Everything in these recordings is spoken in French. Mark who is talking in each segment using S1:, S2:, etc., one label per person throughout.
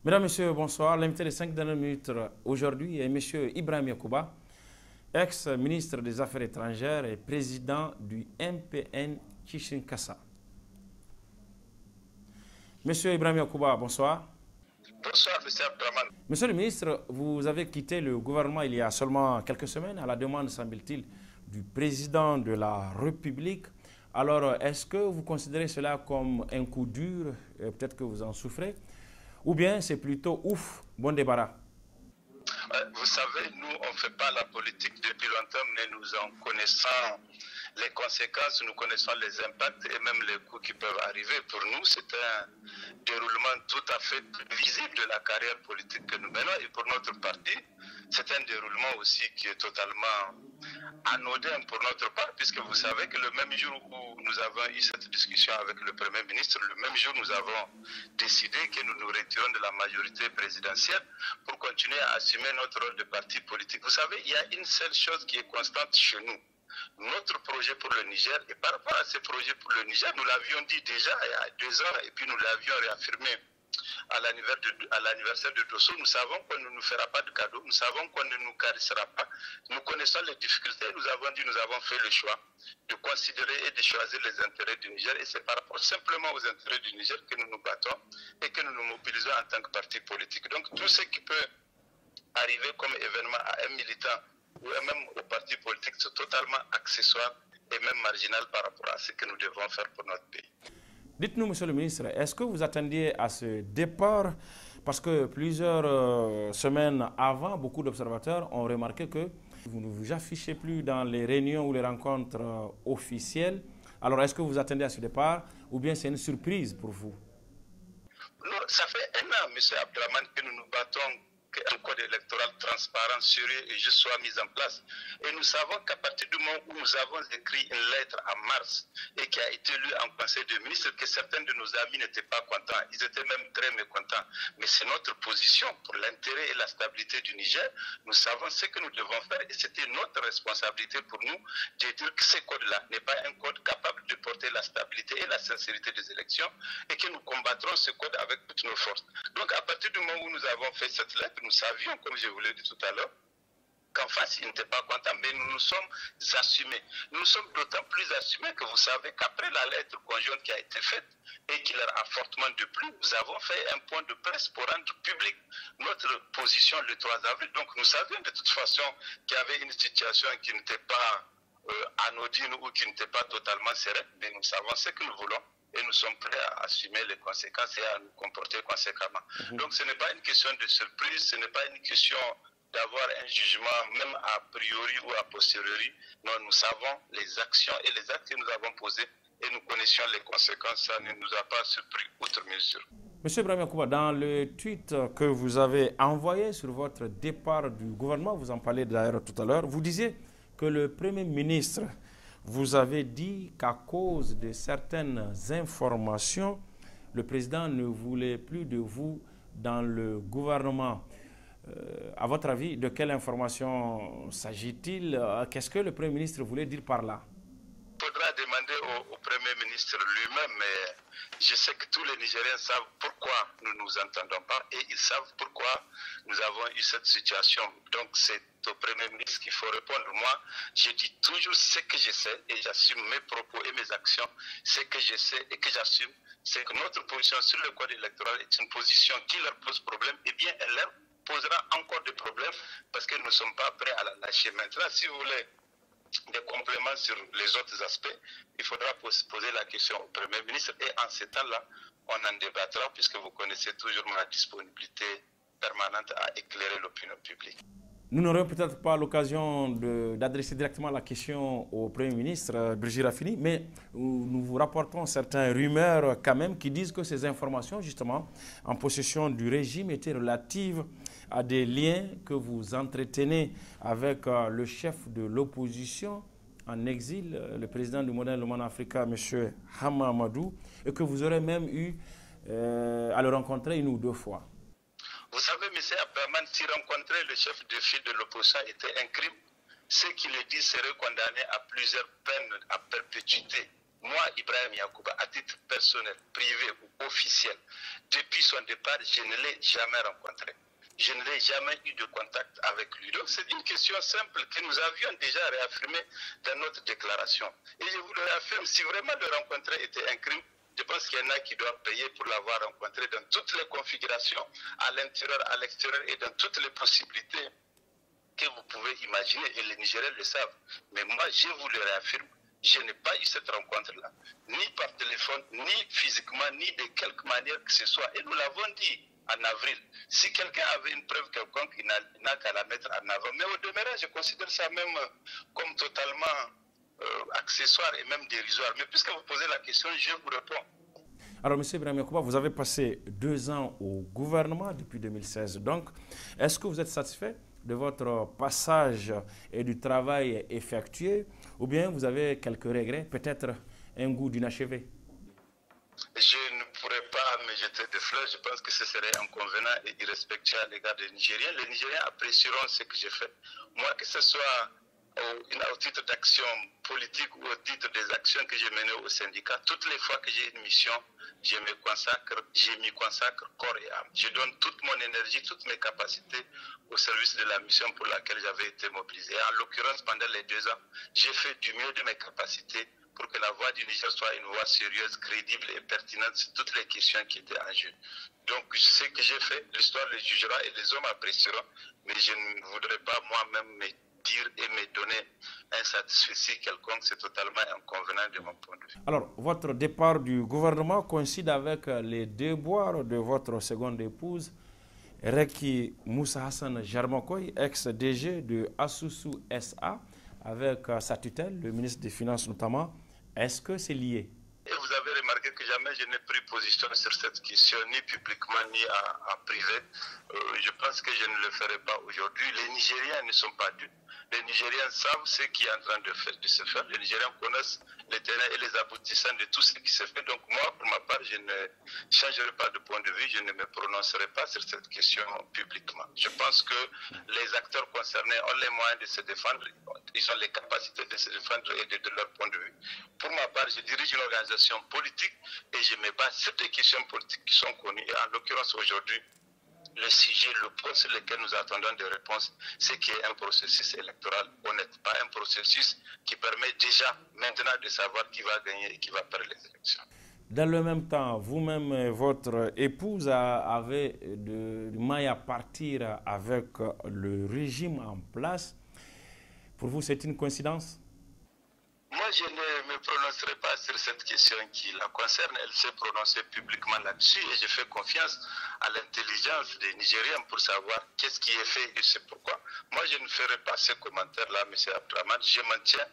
S1: Mesdames, Messieurs, bonsoir. L'invité des 5 dernières minutes aujourd'hui est M. Ibrahim Yacouba, ex-ministre des Affaires étrangères et président du MPN Kishinkasa. Monsieur Ibrahim Yacouba, bonsoir.
S2: Bonsoir, M. Abdraman.
S1: Monsieur le ministre, vous avez quitté le gouvernement il y a seulement quelques semaines à la demande, semble-t-il, du président de la République. Alors, est-ce que vous considérez cela comme un coup dur? Peut-être que vous en souffrez. Ou bien c'est plutôt ouf, bon débarras?
S2: Vous savez, nous, on ne fait pas la politique depuis longtemps, mais nous en connaissons les conséquences, nous connaissons les impacts et même les coûts qui peuvent arriver. Pour nous, c'est un déroulement tout à fait visible de la carrière politique que nous menons. Et pour notre parti, c'est un déroulement aussi qui est totalement anodin pour notre part, puisque vous savez que le même jour où nous avons eu cette discussion avec le Premier ministre, le même jour nous avons décidé que nous nous retirons de la majorité présidentielle pour continuer à assumer notre rôle de parti politique. Vous savez, il y a une seule chose qui est constante chez nous. Notre projet pour le Niger, et par rapport à ce projet pour le Niger, nous l'avions dit déjà il y a 2 ans et puis nous l'avions réaffirmé à l'anniversaire de Dosso. Nous savons qu'on ne nous fera pas de cadeau, nous savons qu'on ne nous caressera pas. Nous connaissons les difficultés, nous avons dit, nous avons fait le choix de considérer et de choisir les intérêts du Niger. Et c'est par rapport simplement aux intérêts du Niger que nous nous battons et que nous nous mobilisons en tant que parti politique. Donc tout ce qui peut arriver comme événement à un militant ou même au parti politique, c'est totalement accessoire et même marginal par rapport à ce que nous devons faire pour notre pays.
S1: Dites-nous, monsieur le ministre, est-ce que vous attendiez à ce départ? Parce que plusieurs semaines avant, beaucoup d'observateurs ont remarqué que vous ne vous affichez plus dans les réunions ou les rencontres officielles. Alors, est-ce que vous attendez à ce départ ou bien c'est une surprise pour vous?
S2: Non, ça fait 1 an, M. Abdraman, que nous nous battons qu'un code électoral transparent, sérieux et juste soit mis en place. Et nous savons qu'à partir du moment où nous avons écrit une lettre en mars et qui a été lue en conseil de ministres, que certains de nos amis n'étaient pas contents, ils étaient même très mécontents. Mais c'est notre position pour l'intérêt et la stabilité du Niger. Nous savons ce que nous devons faire et c'était notre responsabilité pour nous de dire que ce code-là n'est pas un code capable de porter la stabilité et la sincérité des élections et que nous combattrons ce code avec toutes nos forces. Donc à partir du moment où nous avons fait cette lettre, nous savions, comme je vous l'ai dit tout à l'heure, qu'en face, ils n'étaient pas contents, mais nous nous sommes assumés. Nous sommes d'autant plus assumés que vous savez qu'après la lettre conjointe qui a été faite et qui leur a fortement déplu, nous avons fait un point de presse pour rendre public notre position le 3 avril. Donc nous savions de toute façon qu'il y avait une situation qui n'était pas anodine ou qui n'était pas totalement sereine, mais nous savons ce que nous voulons. Et nous sommes prêts à assumer les conséquences et à nous comporter conséquemment. Donc ce n'est pas une question de surprise, ce n'est pas une question d'avoir un jugement même a priori ou a posteriori. Non, nous savons les actions et les actes que nous avons posés et nous connaissions les conséquences. Ça ne nous a pas surpris outre mesure.
S1: Monsieur Ibrahim Yacouba, dans le tweet que vous avez envoyé sur votre départ du gouvernement, vous en parlez d'ailleurs tout à l'heure, vous disiez que le Premier ministre vous avez dit qu'à cause de certaines informations, le président ne voulait plus de vous dans le gouvernement. À votre avis, de quelle information s'agit-il? Qu'est-ce que le Premier ministre voulait dire par là?
S2: Il faudra demander au Premier ministre lui-même, mais je sais que tous les Nigériens savent pourquoi nous ne nous entendons pas et ils savent pourquoi nous avons eu cette situation. Donc c'est au Premier ministre qu'il faut répondre. Moi, je dis toujours ce que je sais et j'assume mes propos et mes actions. Ce que je sais et que j'assume, c'est que notre position sur le code électoral est une position qui leur pose problème et bien elle leur posera encore des problèmes parce que nous ne sommes pas prêts à la lâcher. Maintenant, si vous voulez des compléments sur les autres aspects, il faudra poser la question au Premier ministre et en ce temps-là, on en débattra puisque vous connaissez toujours ma disponibilité permanente à éclairer l'opinion publique.
S1: Nous n'aurons peut-être pas l'occasion d'adresser directement la question au Premier ministre, Brigitte Raffini, mais nous vous rapportons certaines rumeurs quand même qui disent que ces informations, justement, en possession du régime, étaient relatives à des liens que vous entretenez avec le chef de l'opposition en exil, le président du Modèle Humain Africa, M. Hama Amadou, et que vous aurez même eu à le rencontrer 1 ou 2 fois.
S2: Vous savez, M. Abdraman, si rencontrer le chef de file de l'opposition était un crime, ceux qui le disent seraient condamnés à plusieurs peines à perpétuité. Moi, Ibrahim Yacouba, à titre personnel, privé ou officiel, depuis son départ, je ne l'ai jamais rencontré. Je ne l'ai jamais eu de contact avec lui. Donc c'est une question simple que nous avions déjà réaffirmée dans notre déclaration. Et je vous le réaffirme, si vraiment le rencontrer était un crime, je pense qu'il y en a qui doivent payer pour l'avoir rencontré dans toutes les configurations, à l'intérieur, à l'extérieur et dans toutes les possibilités que vous pouvez imaginer. Et les Nigériens le savent. Mais moi, je vous le réaffirme, je n'ai pas eu cette rencontre-là, ni par téléphone, ni physiquement, ni de quelque manière que ce soit. Et nous l'avons dit en avril. Si quelqu'un avait une preuve quelconque, il n'a qu'à la mettre en avant. Mais au demeurant, je considère ça même comme totalement accessoire et même dérisoire. Mais puisque vous posez la question, je vous réponds.
S1: Alors, M. Ibrahim Yacouba, vous avez passé 2 ans au gouvernement depuis 2016. Donc, est-ce que vous êtes satisfait de votre passage et du travail effectué, ou bien vous avez quelques regrets, peut-être un goût d'inachevé?
S2: Je ne pourrais pas me jeter des fleurs. Je pense que ce serait inconvenant et irrespectueux à l'égard des Nigériens. Les Nigériens apprécieront ce que j'ai fait. Moi, que ce soit au titre d'action politique ou au titre des actions que j'ai menées au syndicat, toutes les fois que j'ai une mission, je m'y consacre corps et âme. Je donne toute mon énergie, toutes mes capacités au service de la mission pour laquelle j'avais été mobilisé. En l'occurrence, pendant les 2 ans, j'ai fait du mieux de mes capacités pour que la voix du Niger soit une voix sérieuse, crédible et pertinente sur toutes les questions qui étaient en jeu. Donc, ce que j'ai fait, l'histoire le jugera et les hommes apprécieront, mais je ne voudrais pas moi-même me dire et me donner un satisfait quelconque, c'est totalement inconvenant de mon point de vue.
S1: Alors, votre départ du gouvernement coïncide avec les déboires de votre seconde épouse, Reki Moussa Hassan Jarmakoy, ex-DG de Asusu SA, avec sa tutelle, le ministre des Finances notamment. Est-ce que c'est lié?
S2: Et vous avez remarqué que jamais je n'ai pris position sur cette question, ni publiquement, ni en privé. Je pense que je ne le ferai pas aujourd'hui. Les Nigériens ne sont pas dupes. Les Nigériens savent ce qui est en train de se faire. Les Nigériens connaissent les tenants et les aboutissants de tout ce qui se fait. Donc moi, pour ma part, je ne changerai pas de point de vue. Je ne me prononcerai pas sur cette question publiquement. Je pense que les acteurs concernés ont les moyens de se défendre. Ils ont les capacités de se défendre et de leur point de vue. Pour ma part, je dirige une organisation politique et je me base sur des questions politiques qui sont connues. Et en l'occurrence, aujourd'hui, le sujet, le point sur lequel nous attendons des réponses, c'est qu'il y ait un processus électoral honnête, pas un processus qui permet déjà maintenant de savoir qui va gagner et qui va perdre les élections.
S1: Dans le même temps, vous-même et votre épouse avez du mal à partir avec le régime en place. Pour vous, c'est une coïncidence?
S2: Moi, je ne me prononcerai pas sur cette question qui la concerne. Elle s'est prononcée publiquement là-dessus et je fais confiance à l'intelligence des Nigériens pour savoir qu'est-ce qui est fait et c'est pourquoi. Moi, je ne ferai pas ce commentaire-là, M. Abdraman. Je m'en tiens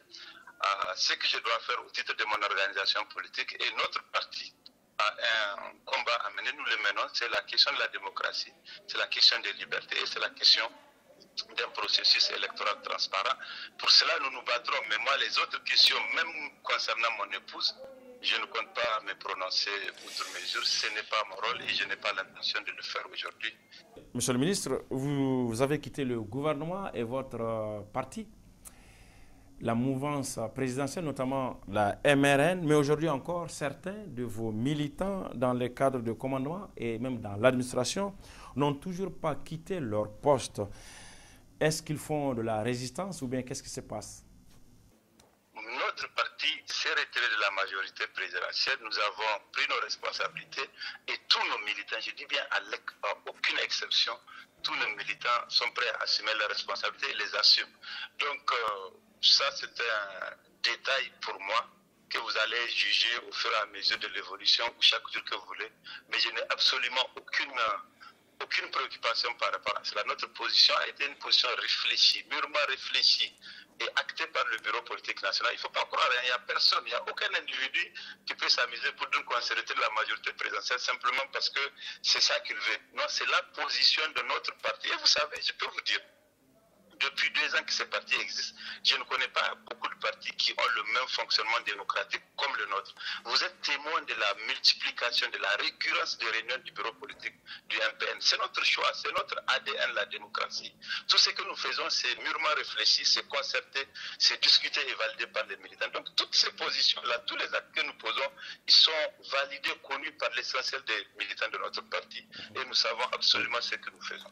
S2: à ce que je dois faire au titre de mon organisation politique et notre parti a un combat à mener. Nous le menons. C'est la question de la démocratie, c'est la question des libertés et c'est la question d'un processus électoral transparent. Pour cela, nous nous battrons. Mais moi, les autres questions, même concernant mon épouse, je ne compte pas me prononcer outre mesure. Ce n'est pas mon rôle et je n'ai pas l'intention de le faire aujourd'hui.
S1: Monsieur le ministre, vous avez quitté le gouvernement et votre parti, la mouvance présidentielle, notamment la MRN, mais aujourd'hui encore, certains de vos militants dans les cadres de commandement et même dans l'administration n'ont toujours pas quitté leur poste. Est-ce qu'ils font de la résistance ou bien qu'est-ce qui se passe?
S2: Notre parti s'est retiré de la majorité présidentielle. Nous avons pris nos responsabilités et tous nos militants, je dis bien à aucune exception, tous nos militants sont prêts à assumer leurs responsabilités et les assument. Donc ça, c'est un détail pour moi que vous allez juger au fur et à mesure de l'évolution ou chaque jour que vous voulez. Mais je n'ai absolument aucune préoccupation par rapport à cela. Notre position a été une position réfléchie, mûrement réfléchie et actée par le bureau politique national. Il ne faut pas croire, il n'y a personne, il n'y a aucun individu qui peut s'amuser pour dire qu'on s'est retiré de la majorité présidentielle simplement parce que c'est ça qu'il veut. Non, c'est la position de notre parti. Et vous savez, je peux vous dire, depuis 2 ans que ces partis existent, je ne connais pas beaucoup de partis qui ont le même fonctionnement démocratique comme le nôtre. Vous êtes témoin de la multiplication, de la récurrence des réunions du bureau politique du MPN. C'est notre choix, c'est notre ADN, la démocratie. Tout ce que nous faisons, c'est mûrement réfléchi, c'est concerté, c'est discuté et validé par les militants. Donc toutes ces positions-là, tous les actes que nous posons, ils sont validés, connus par l'essentiel des militants de notre parti. Et nous savons absolument ce que nous faisons.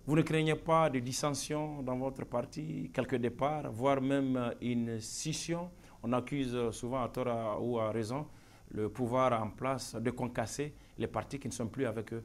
S1: Vous ne craignez pas de dissension dans votre parti, quelques départs, voire même une scission? On accuse souvent à tort ou à raison le pouvoir en place de concasser les partis qui ne sont plus avec eux.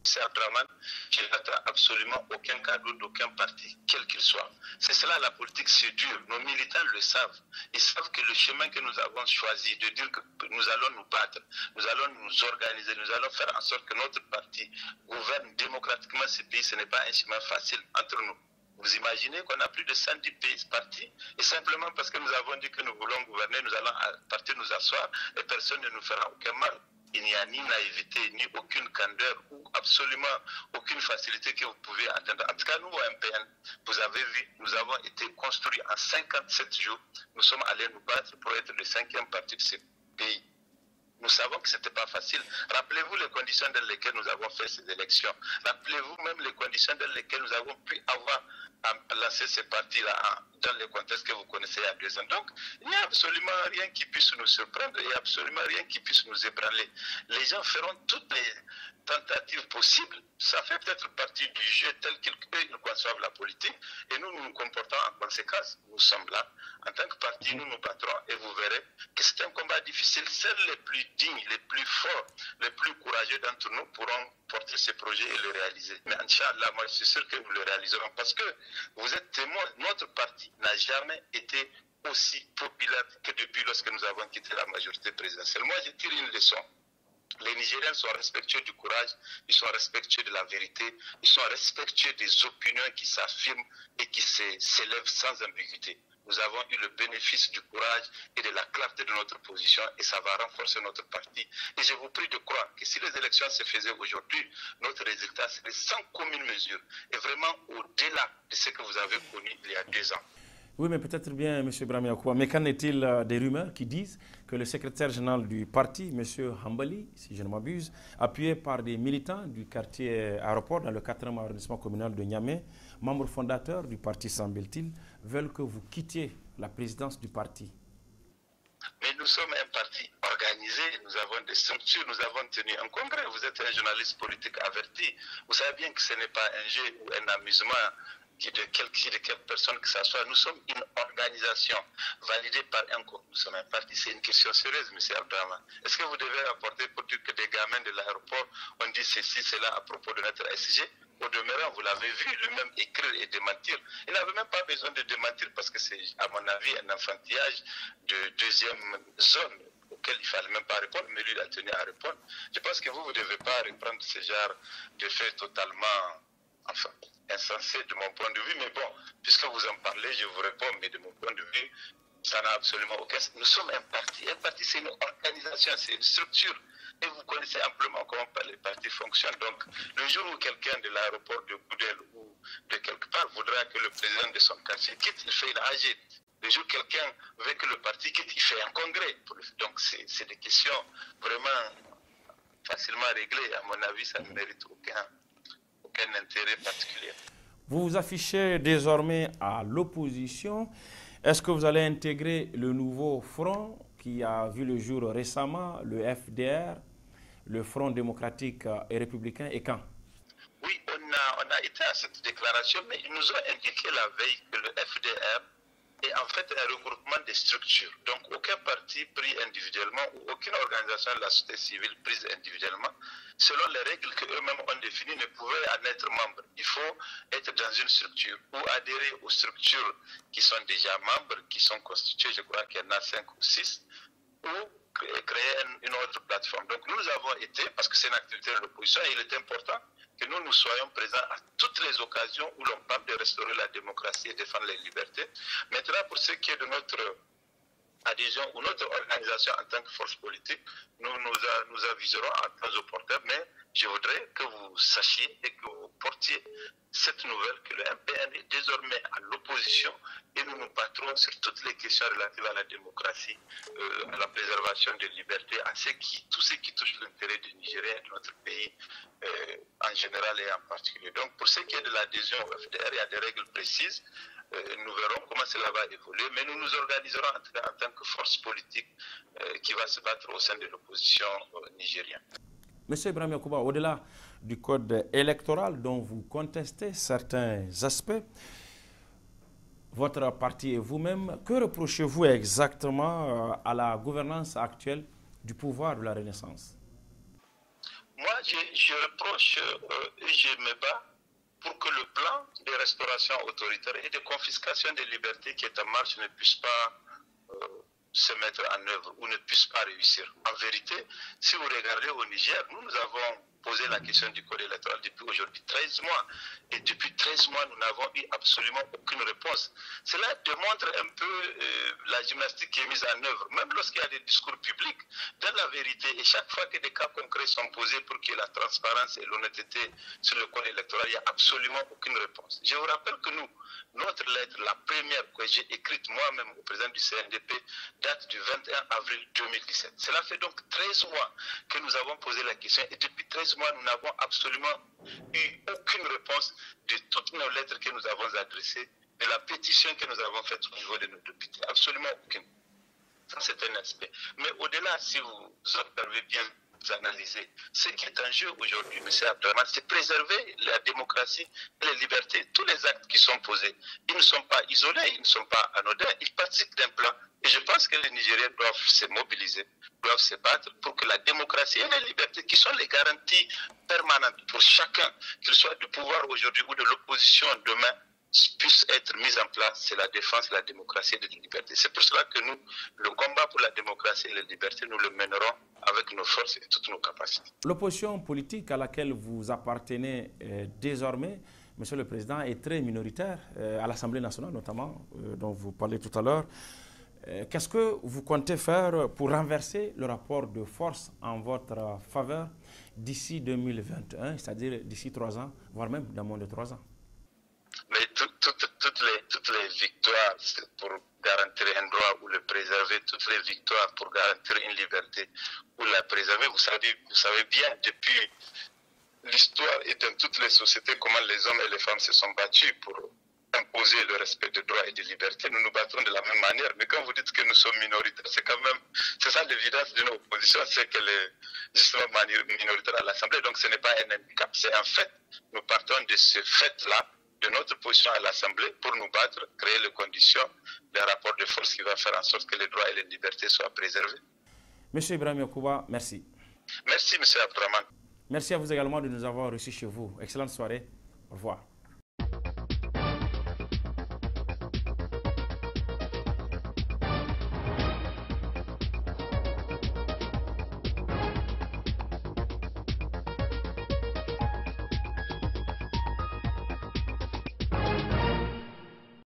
S2: C'est Abdraman, je n'attends absolument aucun cadeau d'aucun parti, quel qu'il soit. C'est cela la politique, c'est dur. Nos militants le savent. Ils savent que le chemin que nous avons choisi, de dire que nous allons nous battre, nous allons nous organiser, nous allons faire en sorte que notre parti gouverne démocratiquement ce pays, ce n'est pas un chemin facile entre nous. Vous imaginez qu'on a plus de 110 pays partis et simplement parce que nous avons dit que nous voulons gouverner, nous allons partir nous asseoir et personne ne nous fera aucun mal. Il n'y a ni naïveté, ni aucune candeur ou absolument aucune facilité que vous pouvez atteindre. En tout cas, nous, au MPN, vous avez vu, nous avons été construits en 57 jours. Nous sommes allés nous battre pour être le 5e parti de ce pays. Nous savons que ce n'était pas facile. Rappelez-vous les conditions dans lesquelles nous avons fait ces élections. Rappelez-vous même les conditions dans lesquelles nous avons pu avoir lancé ces partis-là dans les contextes que vous connaissez il y a 2 ans. Donc, il n'y a absolument rien qui puisse nous surprendre et absolument rien qui puisse nous ébranler. Les gens feront toutes les tentatives possibles. Ça fait peut-être partie du jeu tel qu'ils conçoivent la politique et nous nous comportons en conséquence. Nous sommes là. En tant que parti, nous nous battrons et vous verrez que c'est un combat difficile. Seuls les plus dignes, les plus forts, les plus courageux d'entre nous pourront porter ces projets et le réaliser. Mais Inch'Allah, moi je suis sûr que nous le réaliserons parce que vous êtes témoins, notre parti n'a jamais été aussi populaire que depuis lorsque nous avons quitté la majorité présidentielle. Moi je tire une leçon. Les Nigériens sont respectueux du courage, ils sont respectueux de la vérité, ils sont respectueux des opinions qui s'affirment et qui s'élèvent sans ambiguïté. Nous avons eu le bénéfice du courage et de la clarté de notre position et ça va renforcer notre parti. Et je vous prie de croire que si les élections se faisaient aujourd'hui, notre résultat serait sans commune mesure et vraiment au-delà de ce que vous avez connu il y a 2 ans.
S1: Oui, mais peut-être bien, M. Ibrahim Yacoua. Mais qu'en est-il des rumeurs qui disent que le secrétaire général du parti, M. Hambali, si je ne m'abuse, appuyé par des militants du quartier Aéroport dans le 4e arrondissement communal de Niamey, membres fondateurs du parti, semble-t-il, veulent que vous quittiez la présidence du parti?
S2: Mais nous sommes un parti organisé, nous avons des structures, nous avons tenu un congrès. Vous êtes un journaliste politique averti. Vous savez bien que ce n'est pas un jeu ou un amusement de quelque personne que ce soit. Nous sommes une organisation validée par un groupe. Nous sommes un parti. C'est une question sérieuse, M. Abdraman. Est-ce que vous devez rapporter pour dire que des gamins de l'aéroport ont dit ceci, cela à propos de notre SG? Au demeurant, vous l'avez vu lui-même écrire et démentir. Il n'avait même pas besoin de démentir parce que c'est, à mon avis, un enfantillage de 2e zone auquel il ne fallait même pas répondre, mais lui, il a tenu à répondre. Je pense que vous ne devez pas reprendre ce genre de fait totalement, enfin, insensé de mon point de vue. Mais bon, puisque vous en parlez, je vous réponds, mais de mon point de vue, ça n'a absolument aucun sens. Nous sommes un parti. Un parti, c'est une organisation, c'est une structure. Et vous connaissez amplement comment les partis fonctionnent. Donc, le jour où quelqu'un de l'aéroport de Goudel ou de quelque part voudra que le président de son quartier quitte, il fait une AG. Le jour où quelqu'un veut que le parti quitte, il fait un congrès. Donc, c'est des questions vraiment facilement réglées. À mon avis, ça ne mérite aucun intérêt particulier.
S1: Vous vous affichez désormais à l'opposition. Est-ce que vous allez intégrer le nouveau front qui a vu le jour récemment, le FDR, le Front démocratique et républicain, et quand?
S2: Oui, on a été à cette déclaration, mais ils nous ont indiqué la veille que le FDR est en fait un regroupement des structures. Donc aucun parti pris individuellement ou aucune organisation de la société civile prise individuellement, selon les règles qu'eux-mêmes ont définies, ne pouvait en être membre. Il faut être dans une structure ou adhérer aux structures qui sont déjà membres, qui sont constituées, je crois qu'il y en a 5 ou 6, ou créer une autre plateforme. Donc nous avons été, parce que c'est une activité de l'opposition, et il est important que nous soyons présents à toutes les occasions où l'on parle de restaurer la démocratie et défendre les libertés. Maintenant, pour ce qui est de notre adhésion ou notre organisation en tant que force politique, nous aviserons en temps opportun, mais je voudrais que vous sachiez et que vous portiez cette nouvelle que le MPN est désormais à l'opposition et nous nous battrons sur toutes les questions relatives à la démocratie, à la préservation des libertés, à tout ce qui touche l'intérêt des Nigériens et de notre pays en général et en particulier. Donc pour ce qui est de l'adhésion au FDR, il y a des règles précises. Nous verrons comment cela va évoluer, mais nous nous organiserons en tant que force politique qui va se battre au sein de l'opposition nigérienne.
S1: Monsieur Ibrahim Yacouba, au-delà du code électoral dont vous contestez certains aspects, votre parti et vous-même, que reprochez-vous exactement à la gouvernance actuelle du pouvoir de la Renaissance?
S2: Moi, je reproche et je me bats pour que le plan de restauration autoritaire et de confiscation des libertés qui est en marche ne puisse pas se mettre en œuvre ou ne puisse pas réussir. En vérité, si vous regardez au Niger, nous avons posé la question du code électoral depuis aujourd'hui 13 mois. Et depuis 13 mois, nous n'avons eu absolument aucune réponse. Cela démontre un peu la gymnastique qui est mise en œuvre. Même lorsqu'il y a des discours publics, dans la vérité, et chaque fois que des cas concrets sont posés pour qu'il y ait la transparence et l'honnêteté sur le code électoral, il n'y a absolument aucune réponse. Je vous rappelle que notre lettre, la première que j'ai écrite moi-même au président du CNDP, date du 21 avril 2017. Cela fait donc 13 mois que nous avons posé la question et depuis 13 mois, nous n'avons absolument eu aucune réponse de toutes nos lettres que nous avons adressées, de la pétition que nous avons faite au niveau de nos députés. Absolument aucune. Ça, c'est un aspect. Mais au-delà, si vous observez bien, vous analysez, ce qui est en jeu aujourd'hui, M. Abdelrahman, c'est préserver la démocratie et les libertés. Tous les actes qui sont posés, ils ne sont pas isolés, ils ne sont pas anodins, ils participent d'un plan. Et je pense que les Nigériens doivent se mobiliser, doivent se battre pour que la démocratie et les libertés, qui sont les garanties permanentes pour chacun, qu'il soit du pouvoir aujourd'hui ou de l'opposition demain, puissent être mises en place. C'est la défense de la démocratie et des libertés. C'est pour cela que nous, le combat pour la démocratie et les libertés, nous le mènerons avec nos forces et toutes nos capacités.
S1: L'opposition politique à laquelle vous appartenez désormais, Monsieur le Président, est très minoritaire, à l'Assemblée nationale notamment, dont vous parlez tout à l'heure. Qu'est-ce que vous comptez faire pour renverser le rapport de force en votre faveur d'ici 2021, c'est-à-dire d'ici 3 ans, voire même dans moins de 3 ans?
S2: Mais toutes les victoires pour garantir un droit ou le préserver, toutes les victoires pour garantir une liberté ou la préserver, vous savez bien depuis l'histoire et dans toutes les sociétés comment les hommes et les femmes se sont battus pour imposer le respect des droits et des libertés. Nous nous battons de la même manière, mais quand vous dites que nous sommes minoritaires, c'est ça l'évidence de nos positions, c'est qu'elle est justement minoritaire à l'Assemblée, donc ce n'est pas un handicap, c'est un fait. Nous partons de ce fait-là, de notre position à l'Assemblée, pour nous battre, créer les conditions d'un rapport de force qui va faire en sorte que les droits et les libertés soient préservés.
S1: Monsieur Ibrahim Yacouba, merci.
S2: Merci, M. Abdelrahman.
S1: Merci à vous également de nous avoir reçus chez vous. Excellente soirée. Au revoir.